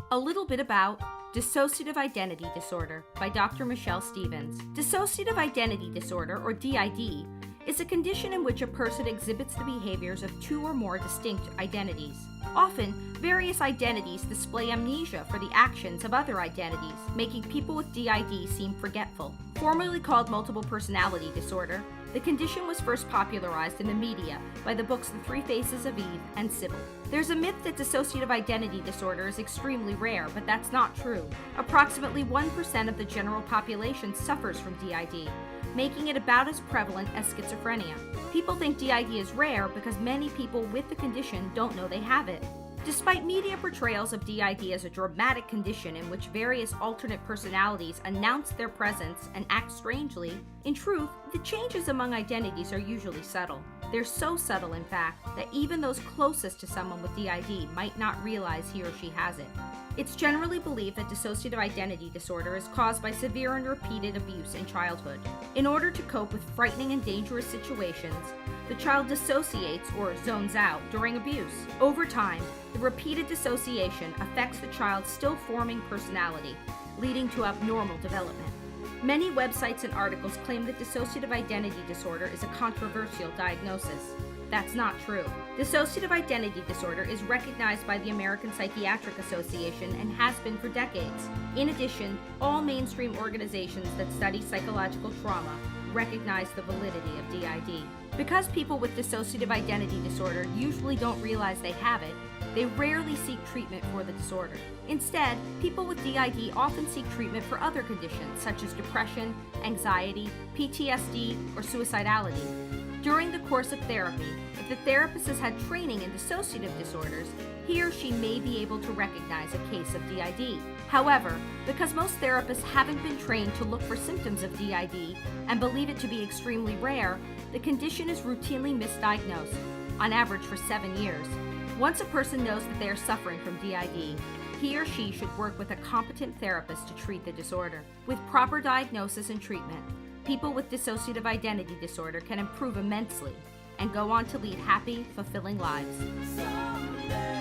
A little bit about Dissociative Identity Disorder by Dr. Michelle Stevens. Dissociative Identity Disorder, or DID, is a condition in which a person exhibits the behaviors of two or more distinct identities. Often, various identities display amnesia for the actions of other identities, making people with DID seem forgetful. Formerly called multiple personality disorder, the condition was first popularized in the media by the books The Three Faces of Eve and Sybil. There's a myth that dissociative identity disorder is extremely rare, but that's not true. Approximately 1% of the general population suffers from DID, making it about as prevalent as schizophrenia. People think DID is rare because many people with the condition don't know they have it. Despite media portrayals of DID as a dramatic condition in which various alternate personalities announce their presence and act strangely, in truth, the changes among identities are usually subtle. They're so subtle, in fact, that even those closest to someone with DID might not realize he or she has it. It's generally believed that dissociative identity disorder is caused by severe and repeated abuse in childhood. In order to cope with frightening and dangerous situations, the child dissociates or zones out during abuse. Over time, the repeated dissociation affects the child's still forming personality, leading to abnormal development. Many websites and articles claim that dissociative identity disorder is a controversial diagnosis. That's not true. Dissociative identity disorder is recognized by the American Psychiatric Association and has been for decades. In addition, all mainstream organizations that study psychological trauma recognize the validity of DID. Because people with dissociative identity disorder usually don't realize they have it, they rarely seek treatment for the disorder. Instead, people with DID often seek treatment for other conditions such as depression, anxiety, PTSD, or suicidality. During the course of therapy, if the therapist has had training in dissociative disorders, he or she may be able to recognize a case of DID. However, because most therapists haven't been trained to look for symptoms of DID and believe it to be extremely rare, the condition is routinely misdiagnosed, on average for 7 years. Once a person knows that they are suffering from DID, he or she should work with a competent therapist to treat the disorder. With proper diagnosis and treatment, people with dissociative identity disorder can improve immensely and go on to lead happy, fulfilling lives.